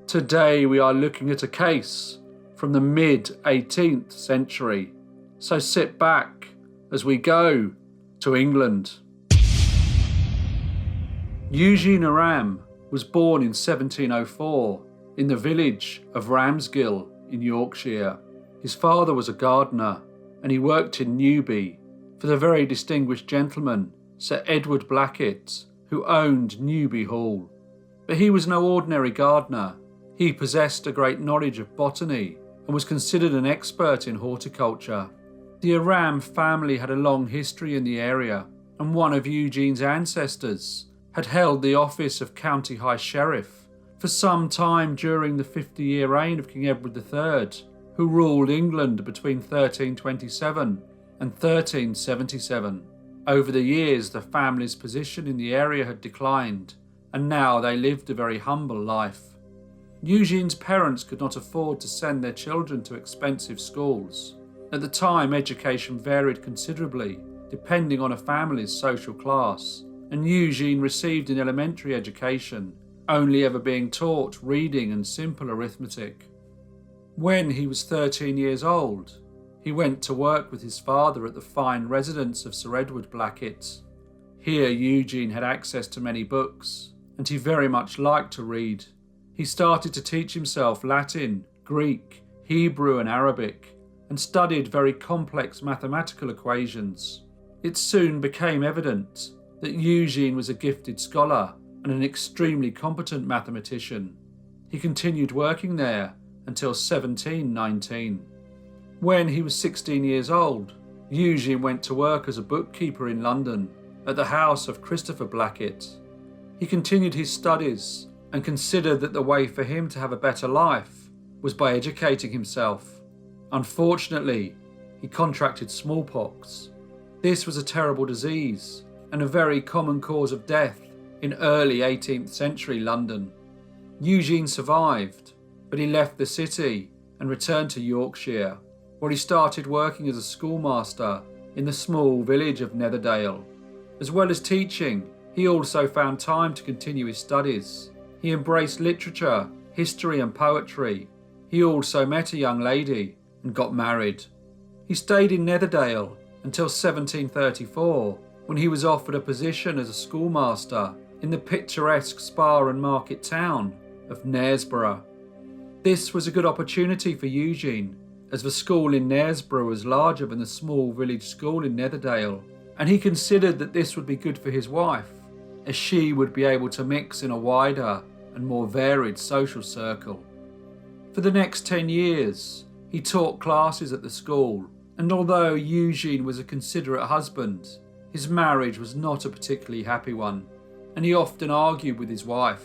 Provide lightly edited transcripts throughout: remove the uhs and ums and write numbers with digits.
Today we are looking at a case from the mid-18th century, so sit back as we go to England. Eugene Aram was born in 1704 in the village of Ramsgill in Yorkshire. His father was a gardener and he worked in Newby for the very distinguished gentleman Sir Edward Blackett, who owned Newby Hall. But he was no ordinary gardener. He possessed a great knowledge of botany and was considered an expert in horticulture. The Aram family had a long history in the area, and one of Eugene's ancestors had held the office of County High Sheriff for some time during the 50-year reign of King Edward III, who ruled England between 1327 and 1377. Over the years, the family's position in the area had declined, and now they lived a very humble life. Eugene's parents could not afford to send their children to expensive schools. At the time, education varied considerably, depending on a family's social class, and Eugene received an elementary education, only ever being taught reading and simple arithmetic. When he was 13 years old, he went to work with his father at the fine residence of Sir Edward Blackett. Here Eugene had access to many books, and he very much liked to read. He started to teach himself Latin, Greek, Hebrew and Arabic, and studied very complex mathematical equations. It soon became evident that Eugene was a gifted scholar and an extremely competent mathematician. He continued working there until 1719. When he was 16 years old, Eugene went to work as a bookkeeper in London at the house of Christopher Blackett. He continued his studies and considered that the way for him to have a better life was by educating himself. Unfortunately, he contracted smallpox. This was a terrible disease and a very common cause of death in early 18th century London. Eugene survived, but he left the city and returned to Yorkshire, where he started working as a schoolmaster in the small village of Netherdale. As well as teaching, he also found time to continue his studies. He embraced literature, history and poetry. He also met a young lady and got married. He stayed in Netherdale until 1734, when he was offered a position as a schoolmaster in the picturesque spa and market town of Knaresborough. This was a good opportunity for Eugene, as the school in Knaresborough was larger than the small village school in Netherdale, and he considered that this would be good for his wife, as she would be able to mix in a wider and more varied social circle. For the next 10 years, he taught classes at the school, and although Eugene was a considerate husband, his marriage was not a particularly happy one, and he often argued with his wife.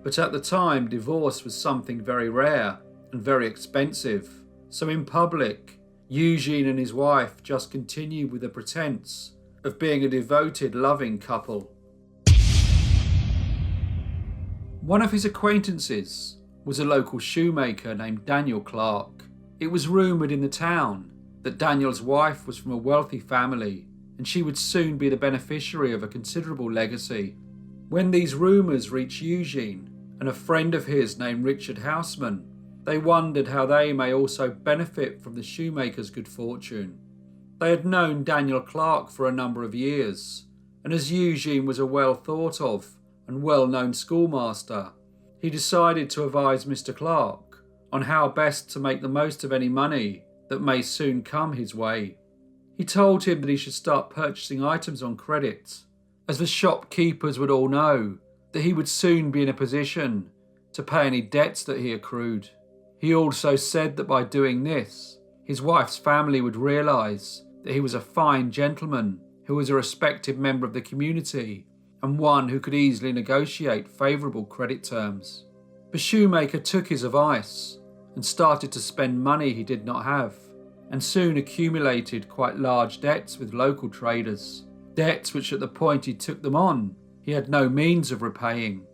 But at the time, divorce was something very rare and very expensive, so in public, Eugene and his wife just continued with the pretense of being a devoted, loving couple. One of his acquaintances was a local shoemaker named Daniel Clark. It was rumoured in the town that Daniel's wife was from a wealthy family, and she would soon be the beneficiary of a considerable legacy. When these rumours reached Eugene and a friend of his named Richard Houseman, they wondered how they may also benefit from the shoemaker's good fortune. They had known Daniel Clark for a number of years, and as Eugene was a well thought of and well-known schoolmaster, he decided to advise Mr. Clark on how best to make the most of any money that may soon come his way. He told him that he should start purchasing items on credit, as the shopkeepers would all know that he would soon be in a position to pay any debts that he accrued. He also said that by doing this, his wife's family would realise that he was a fine gentleman who was a respected member of the community and one who could easily negotiate favourable credit terms. The shoemaker took his advice and started to spend money he did not have, and soon accumulated quite large debts with local traders, debts which at the point he took them on, he had no means of repaying.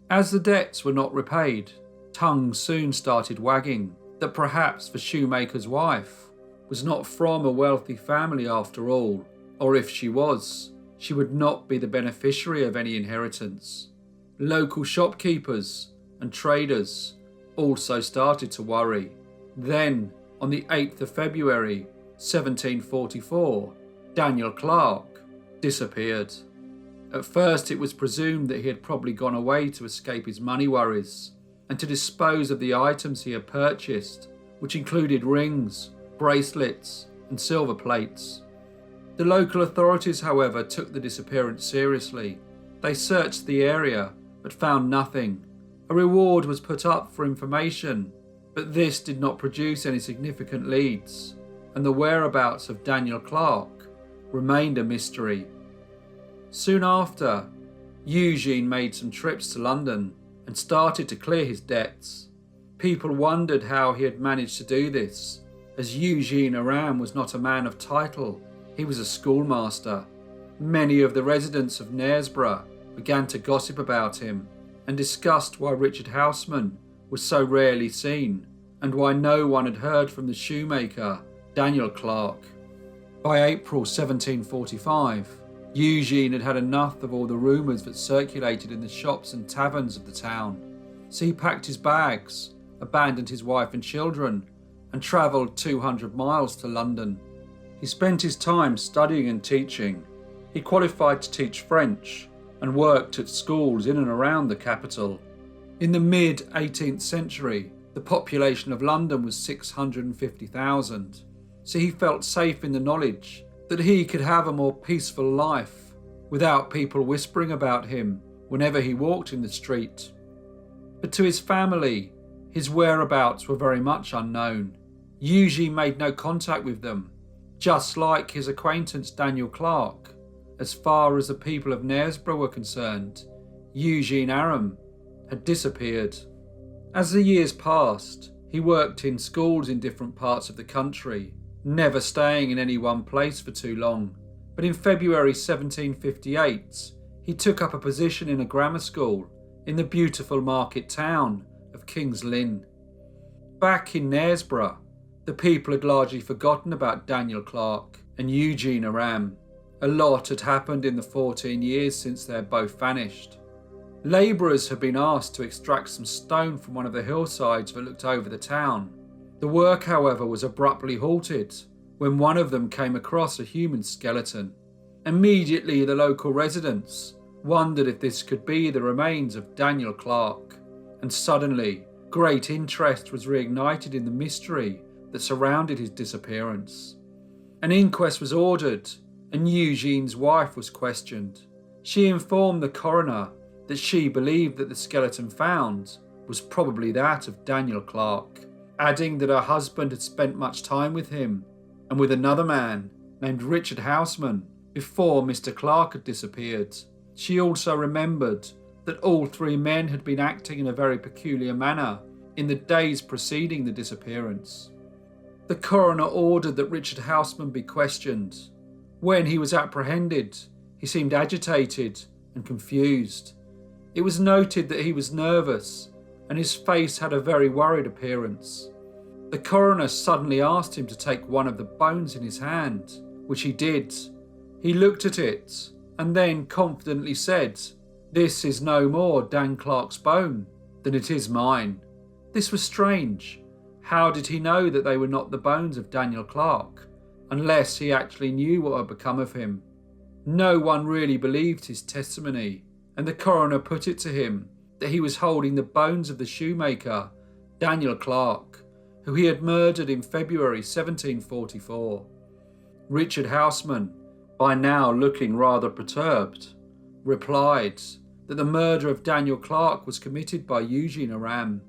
As the debts were not repaid, tongues soon started wagging that perhaps the shoemaker's wife was not from a wealthy family after all, or if she was, she would not be the beneficiary of any inheritance. Local shopkeepers and traders also started to worry. Then, on the 8th of February 1744, Daniel Clark disappeared. At first it was presumed that he had probably gone away to escape his money worries and to dispose of the items he had purchased, which included rings, bracelets and silver plates. The local authorities, however, took the disappearance seriously. They searched the area but found nothing. A reward was put up for information, but this did not produce any significant leads, and the whereabouts of Daniel Clark remained a mystery. Soon after, Eugene made some trips to London and started to clear his debts. People wondered how he had managed to do this, as Eugene Aram was not a man of title, he was a schoolmaster. Many of the residents of Knaresborough began to gossip about him and discussed why Richard Houseman was so rarely seen and why no one had heard from the shoemaker, Daniel Clark. By April 1745, Eugene had had enough of all the rumours that circulated in the shops and taverns of the town, so he packed his bags, abandoned his wife and children, and travelled 200 miles to London. He spent his time studying and teaching. He qualified to teach French and worked at schools in and around the capital. In the mid-18th century, the population of London was 650,000, so he felt safe in the knowledge that he could have a more peaceful life without people whispering about him whenever he walked in the street. But to his family, his whereabouts were very much unknown. Eugene made no contact with them, just like his acquaintance Daniel Clark. As far as the people of Knaresborough were concerned, Eugene Aram had disappeared. As the years passed, he worked in schools in different parts of the country, never staying in any one place for too long. But in February 1758, he took up a position in a grammar school in the beautiful market town of King's Lynn. Back in Knaresborough, the people had largely forgotten about Daniel Clark and Eugene Aram. A lot had happened in the 14 years since they had both vanished. Labourers had been asked to extract some stone from one of the hillsides that looked over the town. The work, however, was abruptly halted when one of them came across a human skeleton. Immediately, the local residents wondered if this could be the remains of Daniel Clark, and suddenly, great interest was reignited in the mystery that surrounded his disappearance. An inquest was ordered, and Eugene's wife was questioned. She informed the coroner that she believed that the skeleton found was probably that of Daniel Clark, adding that her husband had spent much time with him and with another man named Richard Houseman before Mr. Clark had disappeared. She also remembered that all three men had been acting in a very peculiar manner in the days preceding the disappearance. The coroner ordered that Richard Houseman be questioned. When he was apprehended, he seemed agitated and confused. It was noted that he was nervous and his face had a very worried appearance. The coroner suddenly asked him to take one of the bones in his hand, which he did. He looked at it and then confidently said, "This is no more Dan Clark's bone than it is mine." This was strange. How did he know that they were not the bones of Daniel Clark, unless he actually knew what had become of him? No one really believed his testimony, and the coroner put it to him that he was holding the bones of the shoemaker, Daniel Clark, who he had murdered in February 1744. Richard Houseman, by now looking rather perturbed, replied that the murder of Daniel Clark was committed by Eugene Aram,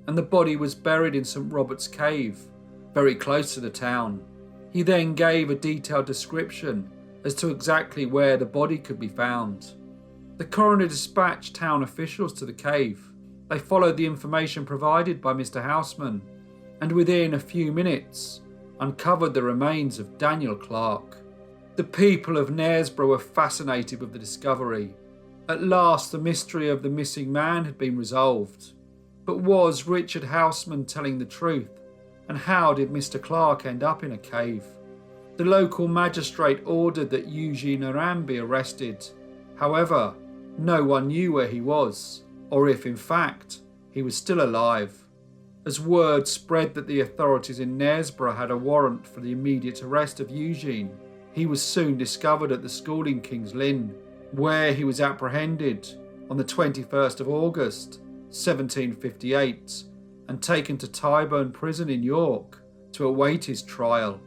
and the body was buried in St. Robert's Cave, very close to the town. He then gave a detailed description as to exactly where the body could be found. The coroner dispatched town officials to the cave. They followed the information provided by Mr. Houseman, and within a few minutes uncovered the remains of Daniel Clark. The people of Knaresborough were fascinated with the discovery. At last the mystery of the missing man had been resolved. But was Richard Houseman telling the truth? And how did Mr. Clark end up in a cave? The local magistrate ordered that Eugene Aram be arrested. However, no one knew where he was, or if in fact he was still alive. As word spread that the authorities in Knaresborough had a warrant for the immediate arrest of Eugene, he was soon discovered at the school in King's Lynn, where he was apprehended on the 21st of August 1758 and taken to Tyburn Prison in York to await his trial.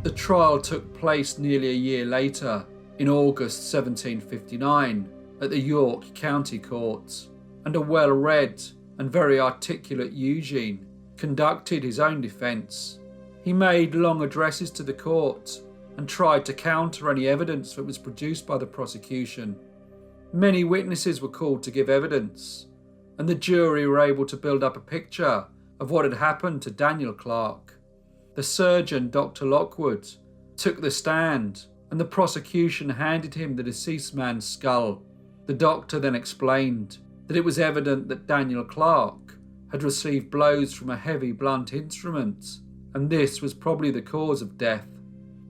The trial took place nearly a year later, in August 1759, at the York County Courts, and a well-read and very articulate Eugene conducted his own defence. He made long addresses to the court and tried to counter any evidence that was produced by the prosecution. Many witnesses were called to give evidence, and the jury were able to build up a picture of what had happened to Daniel Clark. The surgeon, Dr. Lockwood, took the stand, and the prosecution handed him the deceased man's skull. The doctor then explained that it was evident that Daniel Clark had received blows from a heavy blunt instrument, and this was probably the cause of death.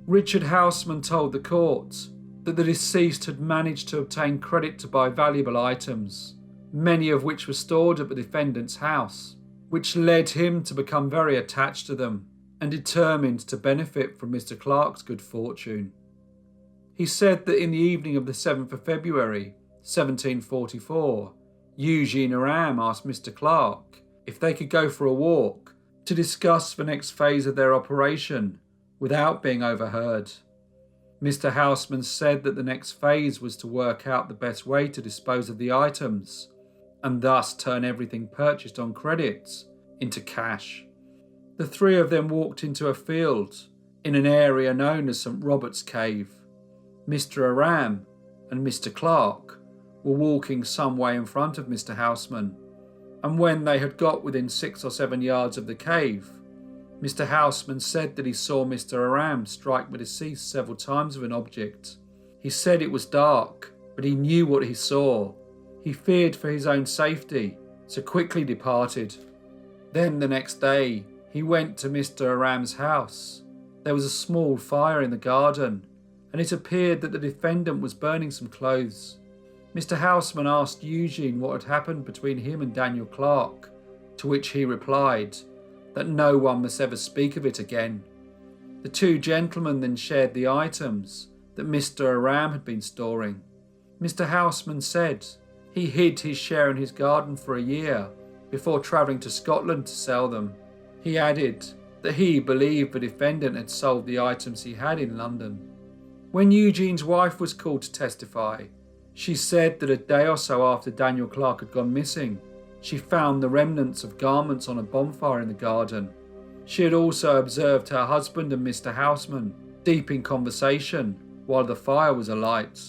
Richard Houseman told the court that the deceased had managed to obtain credit to buy valuable items, many of which were stored at the defendant's house, which led him to become very attached to them and determined to benefit from Mr. Clark's good fortune. He said that in the evening of the 7th of February, 1744, Eugene Aram asked Mr. Clark if they could go for a walk to discuss the next phase of their operation without being overheard. Mr. Houseman said that the next phase was to work out the best way to dispose of the items and thus turn everything purchased on credit into cash. The three of them walked into a field in an area known as St. Robert's Cave. Mr. Aram and Mr. Clark were walking some way in front of Mr. Houseman, and when they had got within 6 or 7 yards of the cave, Mr. Houseman said that he saw Mr. Aram strike the deceased several times with an object. He said it was dark, but he knew what he saw. He feared for his own safety, so quickly departed. Then the next day, he went to Mr. Aram's house. There was a small fire in the garden, and it appeared that the defendant was burning some clothes. Mr. Houseman asked Eugene what had happened between him and Daniel Clark, to which he replied that no one must ever speak of it again. The two gentlemen then shared the items that Mr. Aram had been storing. Mr. Houseman said he hid his share in his garden for a year before travelling to Scotland to sell them. He added that he believed the defendant had sold the items he had in London. When Eugene's wife was called to testify, she said that a day or so after Daniel Clark had gone missing, she found the remnants of garments on a bonfire in the garden. She had also observed her husband and Mr. Houseman deep in conversation while the fire was alight.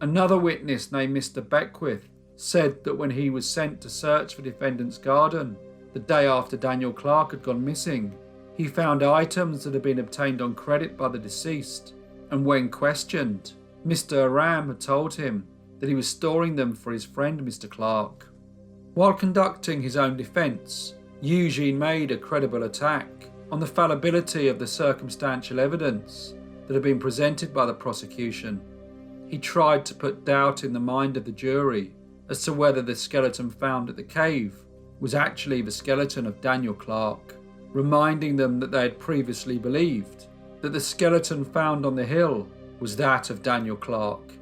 Another witness named Mr. Beckwith said that when he was sent to search for defendant's garden the day after Daniel Clark had gone missing, he found items that had been obtained on credit by the deceased, and when questioned, Mr. Aram had told him that he was storing them for his friend Mr. Clark. While conducting his own defence, Eugene made a credible attack on the fallibility of the circumstantial evidence that had been presented by the prosecution. He tried to put doubt in the mind of the jury as to whether the skeleton found at the cave was actually the skeleton of Daniel Clark, reminding them that they had previously believed that the skeleton found on the hill was that of Daniel Clark.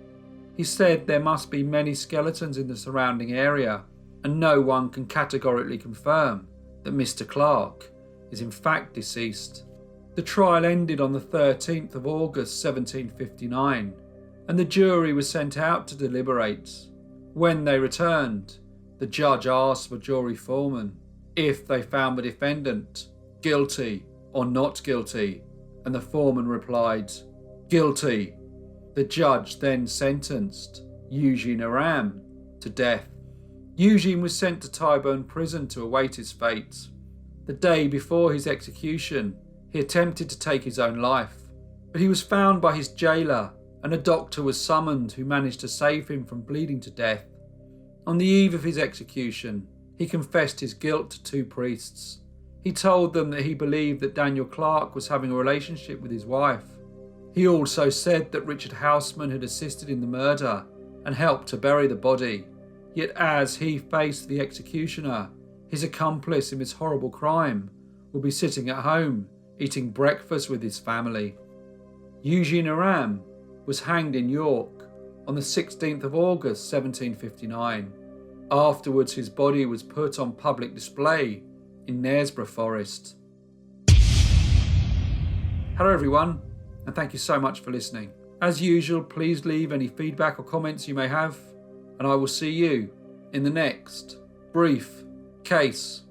He said there must be many skeletons in the surrounding area, and no one can categorically confirm that Mr. Clark is in fact deceased. The trial ended on the 13th of August 1759, and the jury was sent out to deliberate. When they returned, the judge asked the jury foreman if they found the defendant guilty or not guilty, and the foreman replied, "Guilty." The judge then sentenced Eugene Aram to death. Eugene was sent to Tyburn Prison to await his fate. The day before his execution, he attempted to take his own life, but he was found by his jailer, and a doctor was summoned who managed to save him from bleeding to death. On the eve of his execution, he confessed his guilt to two priests. He told them that he believed that Daniel Clark was having a relationship with his wife. He also said that Richard Houseman had assisted in the murder and helped to bury the body. Yet as he faced the executioner, his accomplice in this horrible crime would be sitting at home eating breakfast with his family. Eugene Aram was hanged in York on the 16th of August 1759. Afterwards, his body was put on public display in Knaresborough Forest. Hello everyone, and thank you so much for listening. As usual, please leave any feedback or comments you may have, and I will see you in the next Brief Case